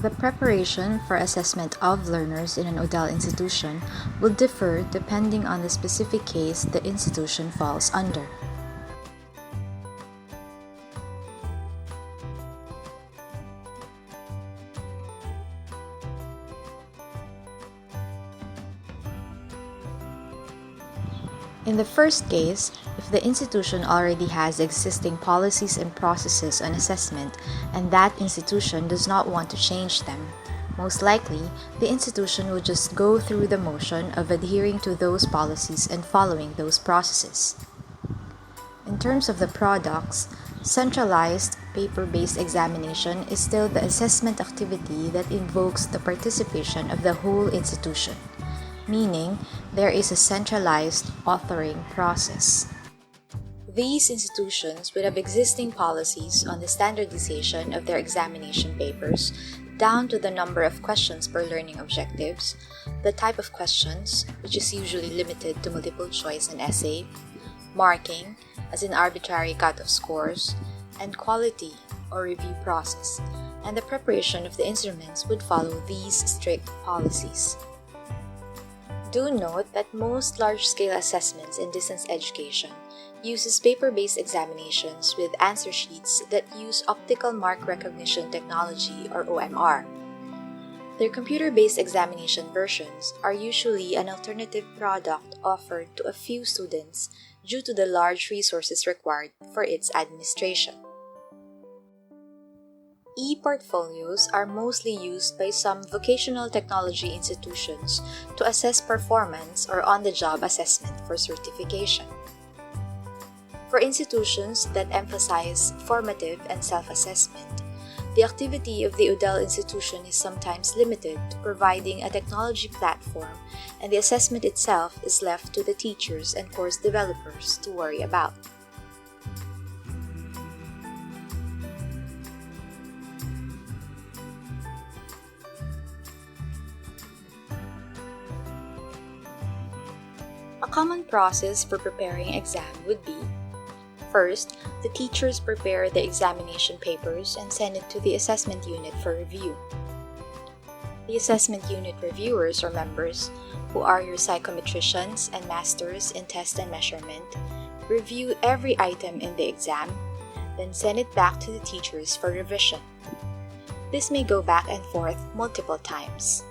The preparation for assessment of learners in an ODeL institution will differ depending on the specific case the institution falls under. In the first case, if the institution already has existing policies and processes on assessment and that institution does not want to change them, most likely, the institution will just go through the motion of adhering to those policies and following those processes. In terms of the products, centralized paper-based examination is still the assessment activity that invokes the participation of the whole institution, meaning there is a centralized authoring process. These institutions would have existing policies on the standardization of their examination papers, down to the number of questions per learning objectives, the type of questions, which is usually limited to multiple choice and essay, marking, as in arbitrary cut-off scores, and quality or review process, and the preparation of the instruments would follow these strict policies. Do note that most large-scale assessments in distance education uses paper-based examinations with answer sheets that use optical mark recognition technology or OMR. Their computer-based examination versions are usually an alternative product offered to a few students due to the large resources required for its administration. E-portfolios are mostly used by some vocational technology institutions to assess performance or on-the-job assessment for certification. For institutions that emphasize formative and self-assessment, the activity of the ODeL institution is sometimes limited to providing a technology platform, and the assessment itself is left to the teachers and course developers to worry about. A common process for preparing exam would be: first, the teachers prepare the examination papers and send it to the assessment unit for review. The assessment unit reviewers or members, who are your psychometricians and masters in test and measurement, review every item in the exam, then send it back to the teachers for revision. This may go back and forth multiple times.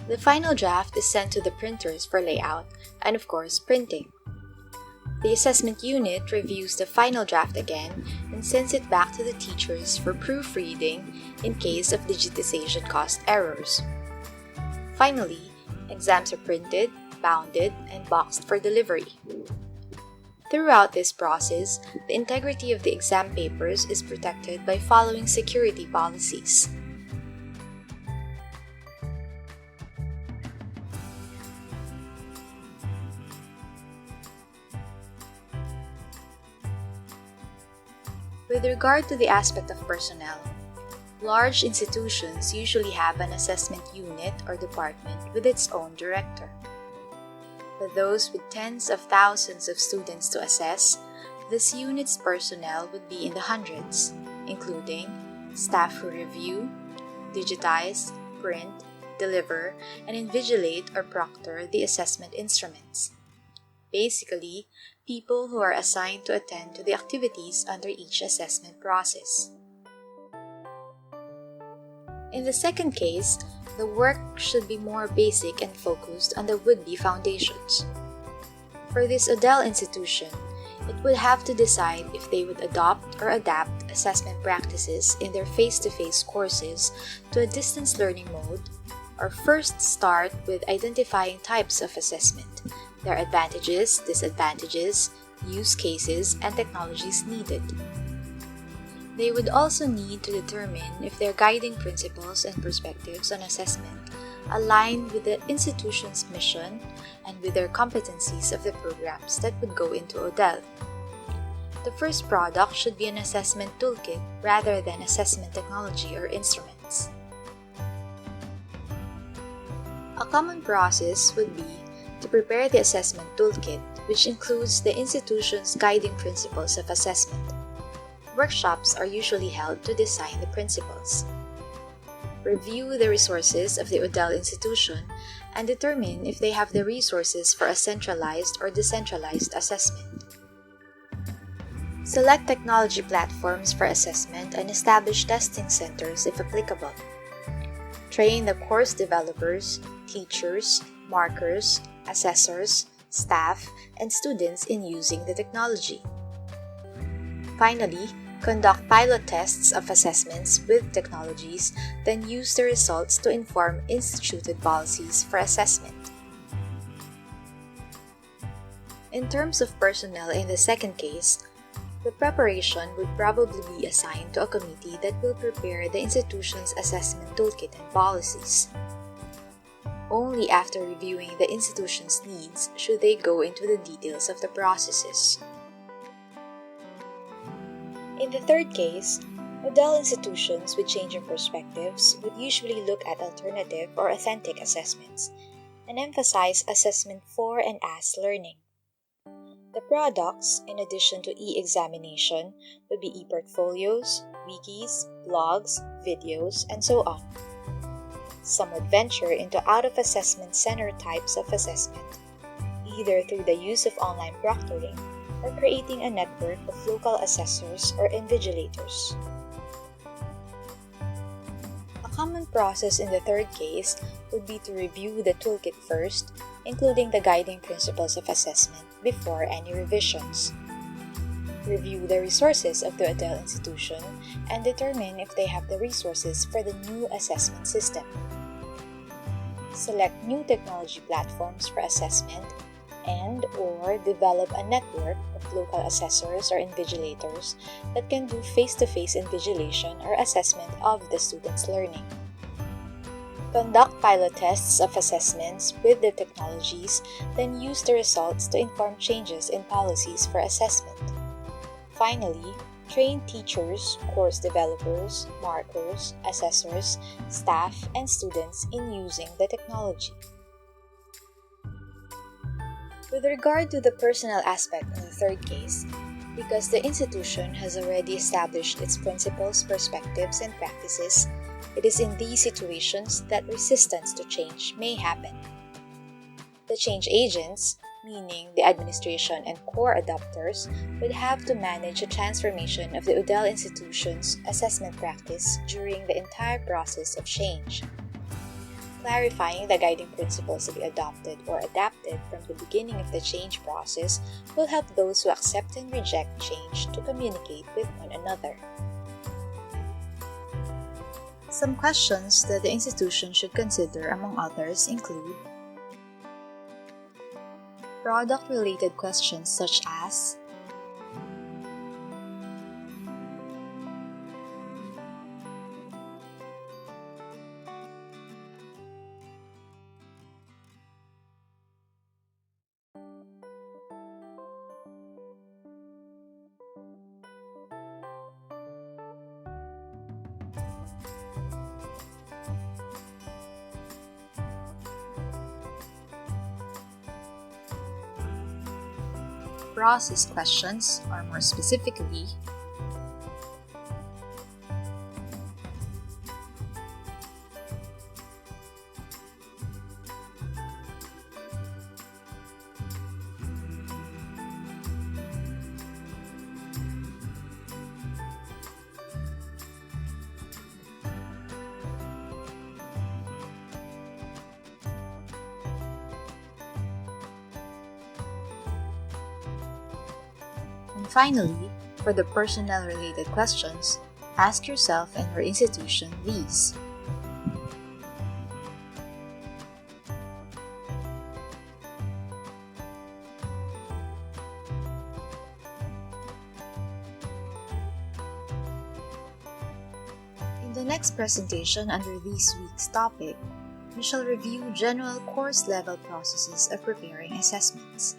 The final draft is sent to the printers for layout and, of course, printing. The assessment unit reviews the final draft again and sends it back to the teachers for proofreading in case of digitization caused errors. Finally, exams are printed, bounded, and boxed for delivery. Throughout this process, the integrity of the exam papers is protected by following security policies. With regard to the aspect of personnel, large institutions usually have an assessment unit or department with its own director. For those with tens of thousands of students to assess, this unit's personnel would be in the hundreds, including staff who review, digitize, print, deliver, and invigilate or proctor the assessment instruments. Basically, people who are assigned to attend to the activities under each assessment process. In the second case, the work should be more basic and focused on the would-be foundations. For this ODeL institution, it would have to decide if they would adopt or adapt assessment practices in their face-to-face courses to a distance learning mode, or first start with identifying types of assessment, their advantages, disadvantages, use cases, and technologies needed. They would also need to determine if their guiding principles and perspectives on assessment align with the institution's mission and with their competencies of the programs that would go into ODeL. The first product should be an assessment toolkit rather than assessment technology or instruments. A common process would be to prepare the assessment toolkit, which includes the institution's guiding principles of assessment. Workshops are usually held to design the principles. review the resources of the ODeL institution, and determine if they have the resources for a centralized or decentralized assessment. Select technology platforms for assessment and establish testing centers if applicable. Train the course developers, teachers, markers, assessors, staff, and students in using the technology. Finally, conduct pilot tests of assessments with technologies, then use the results to inform instituted policies for assessment. In terms of personnel in the second case, the preparation would probably be assigned to a committee that will prepare the institution's assessment toolkit and policies. Only after reviewing the institution's needs should they go into the details of the processes. In the third case, ODeL institutions with changing perspectives would usually look at alternative or authentic assessments and emphasize assessment for and as learning. The products, in addition to e-examination, would be e-portfolios, wikis, blogs, videos, and so on. Some would venture into out-of-assessment center types of assessment, either through the use of online proctoring or creating a network of local assessors or invigilators. A common process in the third case would be to review the toolkit first, including the guiding principles of assessment, before any revisions. Review the resources of the ODeL institution and determine if they have the resources for the new assessment system. Select new technology platforms for assessment and/or develop a network of local assessors or invigilators that can do face-to-face invigilation or assessment of the student's learning. Conduct pilot tests of assessments with the technologies, then use the results to inform changes in policies for assessment. Finally, train teachers, course developers, markers, assessors, staff, and students in using the technology. With regard to the personnel aspect in the third case, because the institution has already established its principles, perspectives, and practices, it is in these situations that resistance to change may happen. The change agents, meaning the administration and core adopters, would have to manage the transformation of the ODeL institution's assessment practice during the entire process of change. Clarifying the guiding principles to be adopted or adapted from the beginning of the change process will help those who accept and reject change to communicate with one another. Some questions that the institution should consider, among others, include product-related questions such as process questions, or more specifically, and finally, for the personnel-related questions, ask yourself and your institution these. In the next presentation under this week's topic, we shall review general course-level processes of preparing assessments.